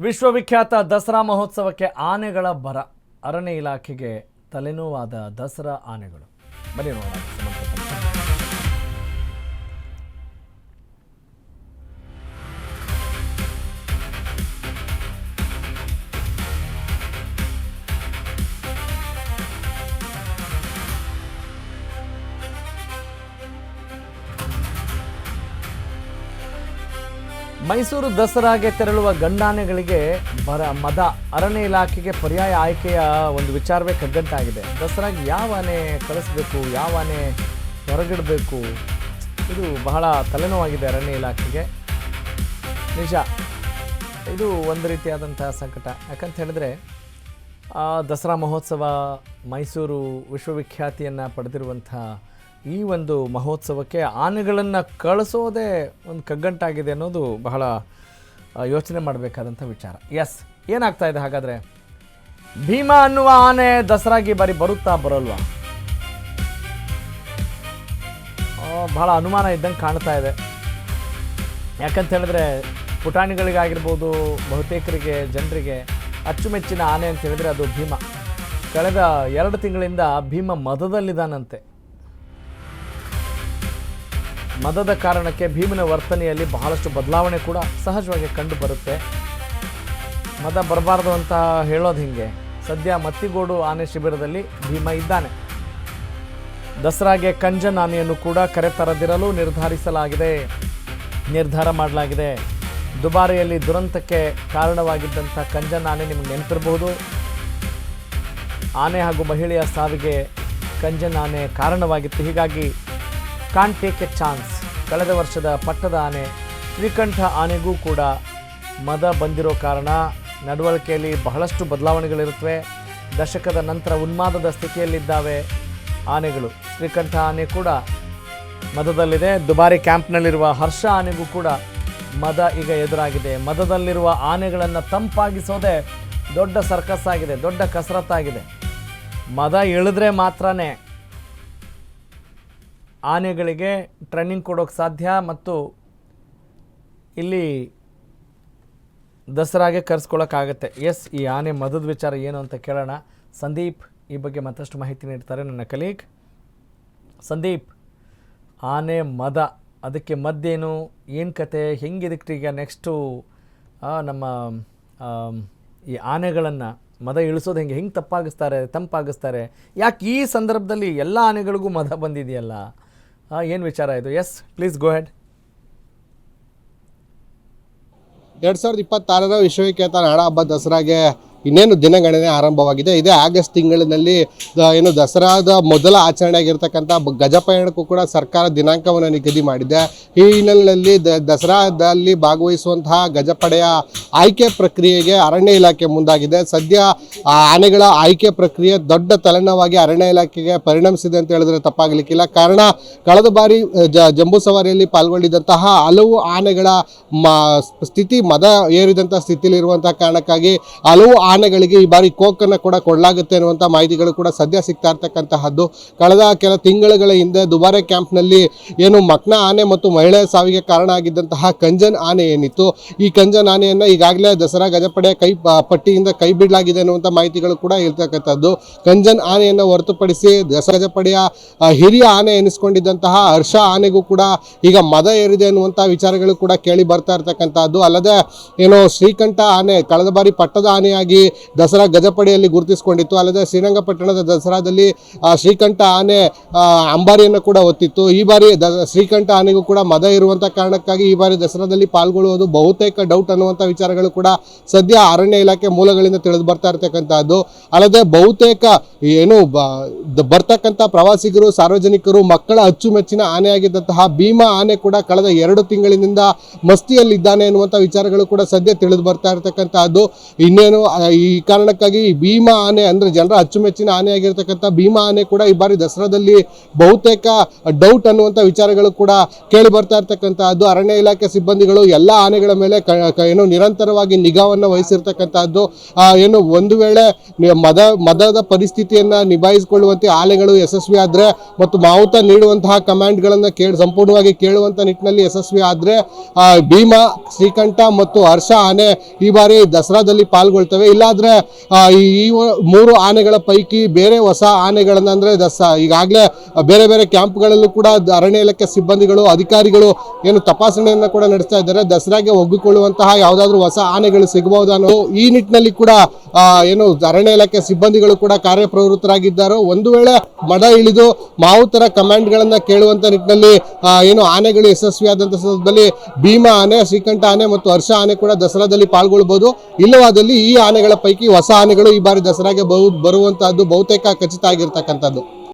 ವಿಶ್ವವಿಖ್ಯಾತ ದಸರಾ ಮಹೋತ್ಸವಕ್ಕೆ ಆನೆಗಳ ಬರ. ಅರಣ್ಯ ಇಲಾಖೆಗೆ ತಲೆನೋವಾದ ದಸರಾ ಆನೆಗಳು. ಬನ್ನಿ ನೋಡೋಣ. ಮೈಸೂರು ದಸರಾಗೆ ತೆರಳುವ ಗಂಡಾನೆಗಳಿಗೆ ಮದ. ಅರಣ್ಯ ಇಲಾಖೆಗೆ ಪರ್ಯಾಯ ಆಯ್ಕೆಯ ಒಂದು ವಿಚಾರವೇ ಕಗ್ಗಂಟಾಗಿದೆ. ದಸರಾಗೆ ಯಾವ ಆನೆ ಕಳಿಸ್ಬೇಕು, ಯಾವ ಆನೆ ಹೊರಗಿಡಬೇಕು, ಇದು ಬಹಳ ತಲೆನೋವಾಗಿದೆ ಅರಣ್ಯ ಇಲಾಖೆಗೆ. ನಿಜ, ಇದು ಒಂದು ರೀತಿಯಾದಂಥ ಸಂಕಟ. ಯಾಕಂತ ಹೇಳಿದ್ರೆ ದಸರಾ ಮಹೋತ್ಸವ ಮೈಸೂರು ವಿಶ್ವವಿಖ್ಯಾತಿಯನ್ನು ಪಡೆದಿರುವಂಥ ಈ ಒಂದು ಮಹೋತ್ಸವಕ್ಕೆ ಆನೆಗಳನ್ನು ಕಳಿಸೋದೇ ಒಂದು ಕಗ್ಗಂಟಾಗಿದೆ ಅನ್ನೋದು ಬಹಳ ಯೋಚನೆ ಮಾಡಬೇಕಾದಂಥ ವಿಚಾರ. ಎಸ್, ಏನಾಗ್ತಾ ಇದೆ ಹಾಗಾದರೆ? ಭೀಮಾ ಅನ್ನುವ ಆನೆ ದಸರಾಗೆ ಬಾರಿ ಬರುತ್ತಾ ಬರೋಲ್ವಾ? ಬಹಳ ಅನುಮಾನ ಇದ್ದಂಗೆ ಕಾಣ್ತಾ ಇದೆ. ಯಾಕಂತ ಹೇಳಿದ್ರೆ ಪುಟಾಣಿಗಳಿಗಾಗಿರ್ಬೋದು, ಬಹುತೇಕರಿಗೆ ಜನರಿಗೆ ಅಚ್ಚುಮೆಚ್ಚಿನ ಆನೆ ಅಂತ ಹೇಳಿದ್ರೆ ಅದು ಭೀಮ. ಕಳೆದ 2 ತಿಂಗಳಿಂದ ಭೀಮ ಮದದಲ್ಲಿದ್ದಾನಂತೆ. ಮದದ ಕಾರಣಕ್ಕೆ ಭೀಮನ ವರ್ತನೆಯಲ್ಲಿ ಬಹಳಷ್ಟು ಬದಲಾವಣೆ ಕೂಡ ಸಹಜವಾಗಿ ಕಂಡು ಬರುತ್ತೆ. ಮದ ಬರಬಾರ್ದು ಅಂತ ಹೇಳೋದು ಹಿಂಗೆ. ಸದ್ಯ ಮತ್ತಿಗೋಡು ಆನೆ ಶಿಬಿರದಲ್ಲಿ ಭೀಮ ಇದ್ದಾನೆ. ದಸರಾಗೆ ಕಂಜನ್ ಆನೆಯನ್ನು ಕೂಡ ಕರೆತರದಿರಲು ನಿರ್ಧಾರ ಮಾಡಲಾಗಿದೆ. ದುಬಾರಿಯಲ್ಲಿ ದುರಂತಕ್ಕೆ ಕಾರಣವಾಗಿದ್ದಂಥ ಕಂಜನ್ ಆನೆ ನಿಮಗೆ ನೆನಪಿರಬಹುದು. ಆನೆ ಹಾಗೂ ಮಹಿಳೆಯ ಸಾವಿಗೆ ಕಂಜನ್ ಆನೆ ಕಾರಣವಾಗಿತ್ತು. ಹೀಗಾಗಿ ಕಾಂಟ್ ಟೇಕ್ ಎ ಚಾನ್ಸ್. ಕಳೆದ ವರ್ಷದ ಪಟ್ಟದ ಆನೆ ಶ್ರೀಕಂಠ ಆನೆಗೂ ಕೂಡ ಮದ ಬಂದಿರೋ ಕಾರಣ ನಡವಳಿಕೆಯಲ್ಲಿ ಬಹಳಷ್ಟು ಬದಲಾವಣೆಗಳಿರುತ್ತವೆ. ದಶಕದ ನಂತರ ಉನ್ಮಾದದ ಸ್ಥಿತಿಯಲ್ಲಿದ್ದಾವೆ ಆನೆಗಳು. ಶ್ರೀಕಂಠ ಆನೆ ಕೂಡ ಮದದಲ್ಲಿದೆ. ದುಬಾರಿ ಕ್ಯಾಂಪ್ನಲ್ಲಿರುವ ಹರ್ಷ ಆನೆಗೂ ಕೂಡ ಮದ ಈಗ ಎದುರಾಗಿದೆ. ಮದದಲ್ಲಿರುವ ಆನೆಗಳನ್ನು ತಂಪಾಗಿಸೋದೇ ದೊಡ್ಡ ಸರ್ಕಸ್ ಆಗಿದೆ, ದೊಡ್ಡ ಕಸರತ್ತಾಗಿದೆ. ಮದ ಇಳಿದ್ರೆ ಮಾತ್ರನೇ ಆನೆಗಳಿಗೆ ಟ್ರೈನಿಂಗ್ ಕೊಡೋಕ್ಕೆ ಸಾಧ್ಯ ಮತ್ತು ಇಲ್ಲಿ ದಸರಾಗೆ ಕರೆಸ್ಕೊಳ್ಳೋಕ್ಕಾಗತ್ತೆ. ಎಸ್, ಈ ಆನೆ ಮದದ ವಿಚಾರ ಏನು ಅಂತ ಕೇಳೋಣ. ಸಂದೀಪ್ ಈ ಬಗ್ಗೆ ಮತ್ತಷ್ಟು ಮಾಹಿತಿ ನೀಡ್ತಾರೆ, ನನ್ನ ಕಲೀಗ್. ಸಂದೀಪ್, ಆನೆ ಮದ, ಅದಕ್ಕೆ ಮದ್ದೇನು, ಏನು ಕತೆ, ಹೆಂಗಿದಕ್ಕೆ ನೆಕ್ಸ್ಟು ನಮ್ಮ ಈ ಆನೆಗಳನ್ನು ಮದ ಇಳಿಸೋದು ಹೆಂಗೆ ತಂಪಾಗಿಸ್ತಾರೆ? ಯಾಕೆ ಈ ಸಂದರ್ಭದಲ್ಲಿ ಎಲ್ಲ ಆನೆಗಳಿಗೂ ಮದ ಬಂದಿದೆಯಲ್ಲ? ಏನು ವಿಚಾರ ಇದು? Yes, please go ahead. 2026ರ ವಿಶ್ವವಿಖ್ಯಾತ ನಾಡ ಹಬ್ಬ ದಸರಾಗೆ ಇನ್ನೇನು ದಿನಗಣನೆ ಆರಂಭವಾಗಿದೆ. ಇದೇ ಆಗಸ್ಟ್ ತಿಂಗಳಿನಲ್ಲಿ ಏನು ದಸರಾದ ಮೊದಲ ಆಚರಣೆ ಆಗಿರ್ತಕ್ಕಂಥ ಗಜಪಯಣಕ್ಕೂ ಕೂಡ ಸರ್ಕಾರ ದಿನಾಂಕವನ್ನು ನಿಗದಿ ಮಾಡಿದೆ. ಈ ಹಿನ್ನೆಲೆಯಲ್ಲಿ ದಸರಾದಲ್ಲಿ ಭಾಗವಹಿಸುವಂತಹ ಗಜಪಡೆಯ ಆಯ್ಕೆ ಪ್ರಕ್ರಿಯೆಗೆ ಅರಣ್ಯ ಇಲಾಖೆ ಮುಂದಾಗಿದೆ. ಸದ್ಯ ಆನೆಗಳ ಆಯ್ಕೆ ಪ್ರಕ್ರಿಯೆ ದೊಡ್ಡ ತಲೆನೋವಾಗಿ ಅರಣ್ಯ ಇಲಾಖೆಗೆ ಪರಿಣಮಿಸಿದೆ ಅಂತ ಹೇಳಿದ್ರೆ ತಪ್ಪಾಗಲಿಕ್ಕಿಲ್ಲ. ಕಾರಣ, ಕಳೆದ ಬಾರಿ ಜಂಬೂ ಸವಾರಿಯಲ್ಲಿ ಪಾಲ್ಗೊಂಡಿದ್ದಂತಹ ಹಲವು ಆನೆಗಳ ಸ್ಥಿತಿ ಮದ ಏರಿದಂಥ ಸ್ಥಿತಿಯಲ್ಲಿರುವಂತಹ ಕಾರಣಕ್ಕಾಗಿ ಹಲವು ಆನೆಗಳಿಗೆ ಈ ಬಾರಿ ಕೋಕನ್ನು ಕೂಡ ಕೊಡಲಾಗುತ್ತೆ ಅನ್ನುವಂಥ ಮಾಹಿತಿಗಳು ಕೂಡ ಸದ್ಯ ಸಿಗ್ತಾ ಇರ್ತಕ್ಕಂತಹದ್ದು. ಕಳೆದ ಕೆಲ ತಿಂಗಳುಗಳ ಹಿಂದೆ ದುಬಾರೆ ಕ್ಯಾಂಪ್ನಲ್ಲಿ ಏನು ಮಕ್ನ ಆನೆ ಮತ್ತು ಮಹಿಳೆಯ ಸಾವಿಗೆ ಕಾರಣ ಆಗಿದ್ದಂತಹ ಕಂಜನ್ ಆನೆ ಏನಿತ್ತು, ಈ ಕಂಜನ್ ಆನೆಯನ್ನು ಈಗಾಗಲೇ ದಸರಾ ಗಜಪಡೆಯ ಪಟ್ಟಿಯಿಂದ ಕೈ ಬಿಡಲಾಗಿದೆ ಅನ್ನುವಂಥ ಮಾಹಿತಿಗಳು ಕೂಡ ಇರ್ತಕ್ಕಂಥದ್ದು. ಕಂಜನ್ ಆನೆಯನ್ನು ಹೊರತುಪಡಿಸಿ ದಸರಾ ಗಜಪಡೆಯ ಹಿರಿಯ ಆನೆ ಎನಿಸ್ಕೊಂಡಿದ್ದಂತಹ ಹರ್ಷ ಆನೆಗೂ ಕೂಡ ಈಗ ಮದ ಏರಿದೆ ಅನ್ನುವಂಥ ವಿಚಾರಗಳು ಕೂಡ ಕೇಳಿ ಬರ್ತಾ ಇರ್ತಕ್ಕಂಥದ್ದು. ಅಲ್ಲದೆ ಏನು ಶ್ರೀಕಂಠ ಆನೆ ಕಳೆದ ಬಾರಿ ಪಟ್ಟದ ಆನೆಯಾಗಿ ದಸರಾ ಗಜಪಡೆಯಲ್ಲಿ ಗುರುತಿಸಿಕೊಂಡಿತ್ತು. ಅಲ್ಲದೆ ಶ್ರೀರಂಗಪಟ್ಟಣದ ದಸರಾದಲ್ಲಿ ಶ್ರೀಕಂಠ ಆನೆ ಅಂಬಾರಿಯನ್ನು ಕೂಡ ಹೊತ್ತಿತ್ತು. ಈ ಬಾರಿ ಶ್ರೀಕಂಠ ಆನೆಗೂ ಕೂಡ ಮದ ಇರುವಂಥ ಕಾರಣಕ್ಕಾಗಿ ಈ ಬಾರಿ ದಸರಾದಲ್ಲಿ ಪಾಲ್ಗೊಳ್ಳುವುದು ಬಹುತೇಕ ಡೌಟ್ ಅನ್ನುವಂಥ ವಿಚಾರಗಳು ಕೂಡ ಸದ್ಯ ಅರಣ್ಯ ಇಲಾಖೆ ಮೂಲಗಳಿಂದ ತಿಳಿದು ಬರ್ತಾ ಇರ್ತಕ್ಕಂಥದ್ದು. ಅಲ್ಲದೆ ಬಹುತೇಕ ಏನು ಬರ್ತಕ್ಕಂಥ ಪ್ರವಾಸಿಗರು, ಸಾರ್ವಜನಿಕರು, ಮಕ್ಕಳ ಅಚ್ಚುಮೆಚ್ಚಿನ ಆನೆಯಾಗಿದ್ದಂತಹ ಭೀಮಾ ಆನೆ ಕೂಡ ಕಳೆದ 2 ತಿಂಗಳಿನಿಂದ ಮಸ್ತಿಯಲ್ಲಿದ್ದಾನೆ ಎನ್ನುವಂಥ ವಿಚಾರಗಳು ಕೂಡ ಸದ್ಯ ತಿಳಿದು ಬರ್ತಾ ಇರ್ತಕ್ಕಂಥದ್ದು. ಇನ್ನೇನು ಈ ಕಾರಣಕ್ಕಾಗಿ ಈ ಭೀಮಾ ಆನೆ ಅಂದರೆ ಜನರ ಅಚ್ಚುಮೆಚ್ಚಿನ ಆನೆ ಆಗಿರ್ತಕ್ಕಂಥ ಭೀಮಾ ಆನೆ ಕೂಡ ಈ ಬಾರಿ ದಸರಾದಲ್ಲಿ ಬಹುತೇಕ ಡೌಟ್ ಅನ್ನುವಂಥ ವಿಚಾರಗಳು ಕೂಡ ಕೇಳಿ ಬರ್ತಾ ಇರ್ತಕ್ಕಂಥದ್ದು. ಅರಣ್ಯ ಇಲಾಖೆ ಸಿಬ್ಬಂದಿಗಳು ಎಲ್ಲ ಆನೆಗಳ ಮೇಲೆ ಏನು ನಿರಂತರವಾಗಿ ನಿಗಾವನ್ನು ವಹಿಸಿರ್ತಕ್ಕಂಥದ್ದು. ಏನು ಒಂದು ವೇಳೆ ಮದದ ಪರಿಸ್ಥಿತಿಯನ್ನು ನಿಭಾಯಿಸಿಕೊಳ್ಳುವಂತೆ ಆನೆಗಳು ಯಶಸ್ವಿ ಆದರೆ ಮತ್ತು ಮಾವುತ ನೀಡುವಂತಹ ಕಮಾಂಡ್ಗಳನ್ನು ಸಂಪೂರ್ಣವಾಗಿ ಕೇಳುವಂಥ ನಿಟ್ಟಿನಲ್ಲಿ ಯಶಸ್ವಿ ಆದರೆ ಭೀಮಾ, ಶ್ರೀಕಂಠ ಮತ್ತು ಹರ್ಷ ಆನೆ ಈ ಬಾರಿ ದಸರಾದಲ್ಲಿ ಪಾಲ್ಗೊಳ್ತವೆ. ಇಲ್ಲಾದ್ರೆ ಈ 3 ಆನೆಗಳ ಪೈಕಿ ಬೇರೆ ಹೊಸ ಆನೆಗಳನ್ನು ಅಂದರೆ ಈಗಾಗಲೇ ಬೇರೆ ಬೇರೆ ಕ್ಯಾಂಪ್ಗಳಲ್ಲೂ ಕೂಡ ಅರಣ್ಯ ಇಲಾಖೆ ಸಿಬ್ಬಂದಿಗಳು, ಅಧಿಕಾರಿಗಳು ಏನು ತಪಾಸಣೆಯನ್ನು ಕೂಡ ನಡೆಸ್ತಾ ಇದ್ದಾರೆ. ದಸರಾಗೆ ಒಗ್ಗಿಕೊಳ್ಳುವಂತಹ ಯಾವುದಾದ್ರೂ ಹೊಸ ಆನೆಗಳು ಸಿಗಬಹುದು ಅನ್ನೋ ಈ ನಿಟ್ಟಿನಲ್ಲಿ ಕೂಡ ಏನು ಅರಣ್ಯ ಇಲಾಖೆ ಸಿಬ್ಬಂದಿಗಳು ಕೂಡ ಕಾರ್ಯಪ್ರವೃತ್ತರಾಗಿದ್ದಾರೆ. ಒಂದು ವೇಳೆ ಮದ ಇಳಿದು ಮಾವುತರ ಕಮಾಂಡ್ಗಳನ್ನು ಕೇಳುವಂತ ನಿಟ್ಟಿನಲ್ಲಿ ಏನು ಆನೆಗಳು ಯಶಸ್ವಿಯಾದಂಥ ಸಂದರ್ಭದಲ್ಲಿ ಭೀಮಾ ಆನೆ, ಶ್ರೀಕಂಠ ಆನೆ ಮತ್ತು ಹರ್ಷ ಆನೆ ಕೂಡ ದಸರಾದಲ್ಲಿ ಪಾಲ್ಗೊಳ್ಳಬಹುದು. ಇಲ್ಲವಾದಲ್ಲಿ ಈ ಆನೆಗಳ ಪೈಕಿ ಹೊಸ ಆನೆಗಳು ಈ ಬಾರಿ ದಸರಾಗೆ ಬರುವಂತಹದ್ದು ಬಹುತೇಕ ಖಚಿತ ಆಗಿರ್ತಕ್ಕಂಥದ್ದು.